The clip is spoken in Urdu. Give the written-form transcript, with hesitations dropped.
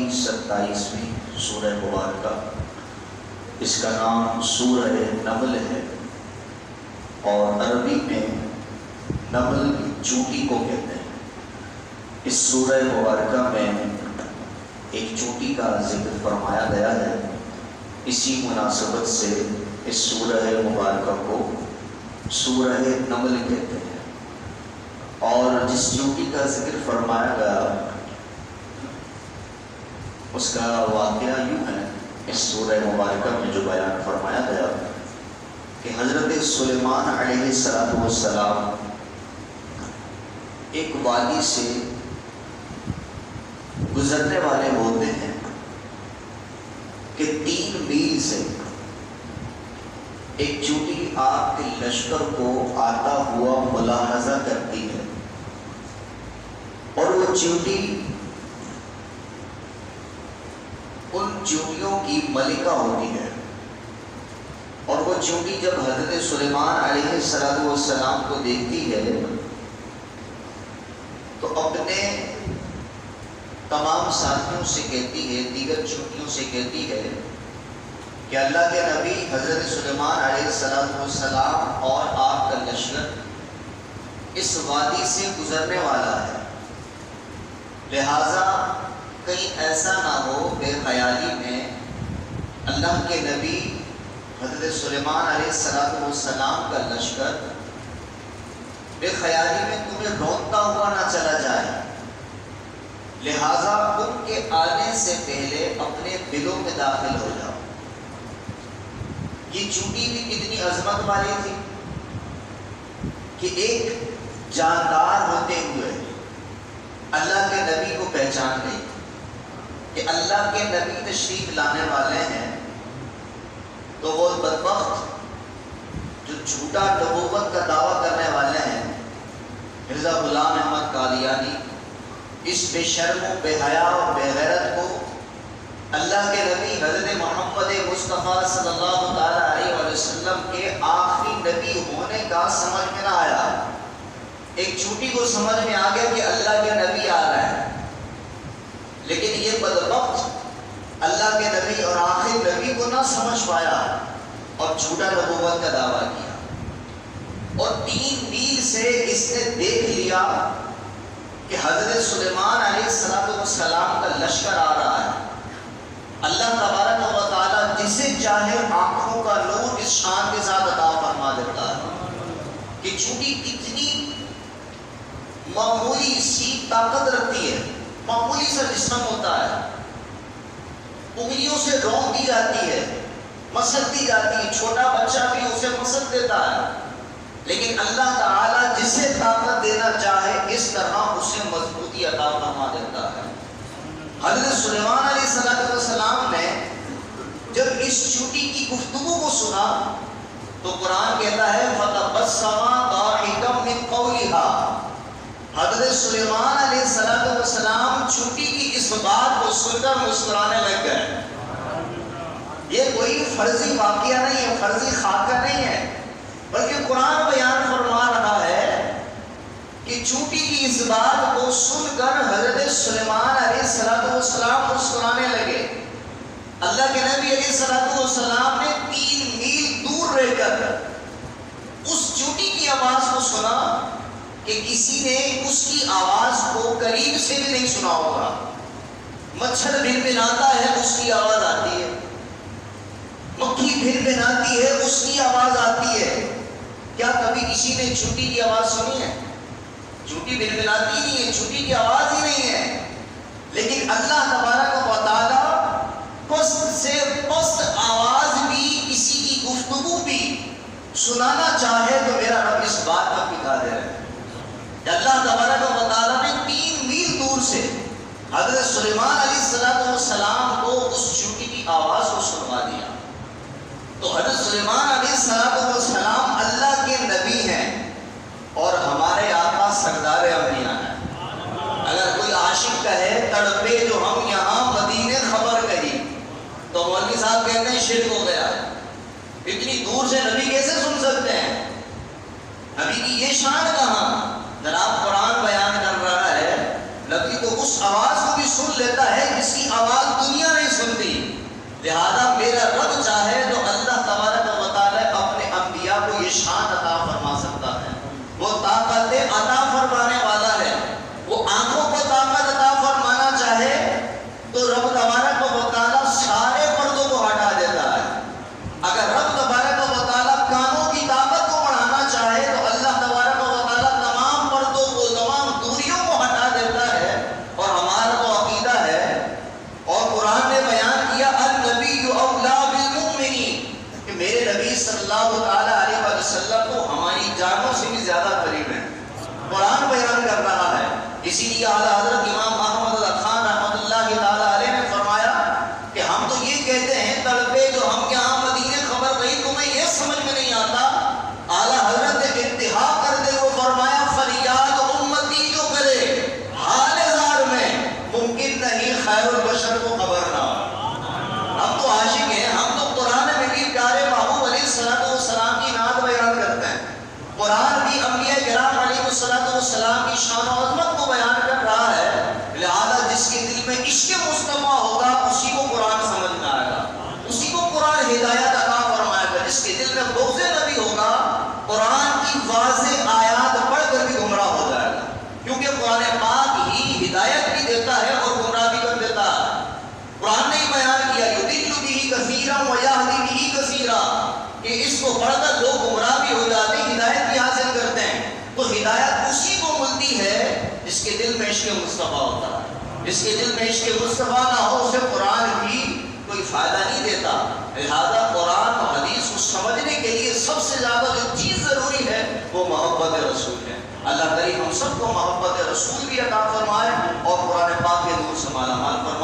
کی 27ویں سورہ مبارکہ، اس کا نام سورہ نمل ہے، اور عربی میں نمل چونٹی کو کہتے ہیں۔ اس سورہ مبارکہ میں ایک چونٹی کا ذکر فرمایا گیا ہے، اسی مناسبت سے اس سورہ مبارکہ کو سورہ نمل کہتے ہیں۔ اور جس چونٹی کا ذکر فرمایا گیا اس کا واقعہ یوں ہے، اس سورہ مبارکہ میں جو بیان فرمایا گیا کہ حضرت سلیمان علیہ السلام ایک وادی سے گزرنے والے ہوتے ہیں کہ 3 میل سے ایک چونٹی آپ کے لشکر کو آتا ہوا ملاحظہ کرتی ہے، اور وہ چونٹی ان چونٹیوں کی ملکہ ہوتی ہے۔ اور وہ چونٹی جب حضرت سلیمان علیہ السلام کو دیکھتی ہے تو اپنے تمام ساتھیوں سے کہتی ہے، دیگر چونٹیوں سے کہتی ہے کہ اللہ کے نبی حضرت سلیمان علیہ السلام اور آپ کا لشکر اس وادی سے گزرنے والا ہے، لہذا کہیں ایسا نہ ہو بے خیالی میں اللہ کے نبی حضرت سلیمان علیہ السلام کا لشکر بے خیالی میں تمہیں روکتا ہوا نہ چلا جائے، لہذا ان کے آنے سے پہلے اپنے دلوں میں داخل ہو جاؤ۔ یہ چونٹی بھی کتنی عظمت والی تھی کہ ایک جاندار ہوتے ہوئے اللہ کے نبی کو پہچان گئی کہ اللہ کے نبی تشریف لانے والے ہیں، تو وہ بدبخت جو جھوٹا نبوت کا دعویٰ کرنے والے ہیں، مرزا غلام احمد قادیانی، اس بے شرم و بے حیا اور بے غیرت کو اللہ کے نبی حضرت محمد مصطفیٰ صلی اللہ علیہ وسلم کے آخری نبی ہونے کا سمجھ میں نہ آیا۔ ایک چونٹی کو سمجھ میں آ گیا کہ اللہ کے نبی آ رہا ہے، لیکن یہ بدبخت اللہ کے نبی اور آخری نبی کو نہ سمجھ پایا اور جھوٹا نبوت کا دعویٰ کیا۔ اور 3 میل سے اس نے دیکھ لیا کہ حضرت سلیمان علیہ السلام کا لشکر آ رہا ہے۔ اللہ تبارک و تعالیٰ جسے چاہے آنکھوں کا نور اس شان کے ساتھ عطا فرما دیتا ہے کہ چونٹی کتنی معمولی سی طاقت رکھتی ہے، معمولی سا جسم ہوتا ہے، انگلیوں سے رونق دی جاتی ہے، مسل دی جاتی ہے، چھوٹا بچہ بھی اسے مسل دیتا ہے، لیکن اللہ تعالیٰ جسے طاقت دینا چاہے اس طرح اسے مضبوطی عطا فرما دیتا ہے۔ حضرت سلیمان علیہ السلام نے جب اس چونٹی کی گفتگو کو سنا تو قرآن کہتا ہے فَتَبَسَّمَ ضَاحِكًا مِنْ قَوْلِهَا۔ حضرت سلیمان علیہ السلام چونٹی کی اس بات کو سن کر مسکرانے لگ گئے۔ یہ کوئی فرضی واقعہ نہیں ہے، فرضی خاکہ نہیں ہے، بلکہ قرآن بیان فرما رہا ہے کہ چونٹی کی اس بات کو سن کر حضرت سلیمان علیہ السلام مسکرانے لگے۔ اللہ کے نبی علیہ السلام نے 3 میل دور رہ کر اس چونٹی کی آواز کو سنا کہ کسی نے اس کی آواز کو قریب سے بھی نہیں سنا ہوگا۔ مچھر بھنبھناتا ہے اس کی آواز آتی ہے، مکھی بھنبھناتی ہے اس کی آواز آتی ہے۔ کیا کبھی کسی نے چونٹی کی آواز سنی ہے؟ چونٹی بھنبھناتی نہیں ہے، چونٹی کی آواز ہی نہیں ہے، لیکن اللہ تبارک و تعالیٰ پست سے پست آواز بھی کسی کی گفتگو بھی سنانا چاہے تو میرا رب اس بات کا بھی قادر ہے۔ اللہ تبارک و تعالیٰ نے 3 میل دور سے حضرت سلیمان علیہ السلام کو اس چونٹی کی آواز کو سنوا دیا۔ تو حضرت سلیمان علیہ السلام اللہ کے نبی ہیں اور ہمارے آقا سردار انبیاء ہیں۔ اگر کوئی عاشق کہے تڑپے جو ہم یہاں مدینے خبر کہی تو مولوی صاحب کہتے ہیں شرک ہو گیا۔ اتنی دور سے نبی کیسے سن سکتے ہیں؟ نبی کی یہ شان کہاں؟ جناب قرآن بیان کر رہا ہے نبی تو اس آواز کو بھی سن لیتا ہے جس کی آواز دنیا نہیں سنتی. لہذا میرا رب چاہے تو اللہ تبارک و تعالی اپنے انبیاء کو یہ شان عطا فرما سکتا ہے. وہ طاقت عطا فرمانے والا ہے. وہ آنکھوں کو طاقت عطا فرمانا چاہے تو رب تبارک و تعالی سارے پردوں کو ہٹا دیتا ہے. اگر رب تبارک و تعالی کانوں کی طاقت کو بڑھانا چاہے تو اللہ تبارک و تعالی تمام پردوں کو، تمام دوریوں کو ہٹا دیتا ہے. اور ہمارا تو عقیدہ ہے اور قرآن نے بیان کیا النبی اولا بالمؤمنین کہ میرے نبی صلی اللہ تعالی علیہ وسلم کو ہماری جانوں سے بھی زیادہ قریب ہے. قرآن بیان کر رہا ہے. اسی لیے اعلیٰ حضرت امام احمد خان رحمۃ اللہ تعالی علیہ نے فرمایا کہ ہم تو یہ کہتے ہیں تڑپے جو ہم یہاں مدینے خبر رہی تمہیں یہ سمجھ میں نہیں آتا. اعلیٰ حضرت نے انتہا کرتے ہوئے فرمایا فریاد امتی جو کرے حال زار میں ممکن نہیں خیر البشر کو خبر نہ. ہم تو عاشق ہیں، ہم تو قرآن میں بھی پیارے محبوب علیہ السلام کی نعت بیان کرتے ہیں. قرآن بھی انبیاء کرام علیہ السلام کی شان و عظمت کو بیان کر رہا ہے. لہذا جس کے دل میں عشق مصطفیٰ ہوگا اسی کو قرآن سمجھ میں آئے گا، اسی کو قرآن ہدایت عطا فرمائے گا. جس کے دل میں بغض نبی ہوگا قرآن کی واضح آیات پڑھ کر بھی گمراہ ہو جائے گا. کیونکہ قرآن پاک ہی ہدایت بھی دیتا ہے اور گمراہ بھی کر دیتا ہے. قرآن نے بیان کیا یضل بہ کثیرا ویہدی بہ کثیرا کہ اس کو پڑھ کر لوگ گمراہ بھی ہو جاتے ہیں، ہدایت بھی حاصل کرتے ہیں. تو ہدایت اسی کو ملتی ہے جس کے دل میں عشق مصطفیٰ ہوتا ہے. جس کے دل میں عشق مصطفیٰ نہ ہو اسے قرآن بھی کوئی فائدہ نہیں دیتا. لہذا قرآن و حدیث کو سمجھنے کے لیے سب سے زیادہ جو چیز ضروری ہے وہ محبت رسول ہے. اللہ کریم ہم سب کو محبت رسول بھی عطا فرمائے اور قرآن پاک کے نور سے مالا مال فرمائے.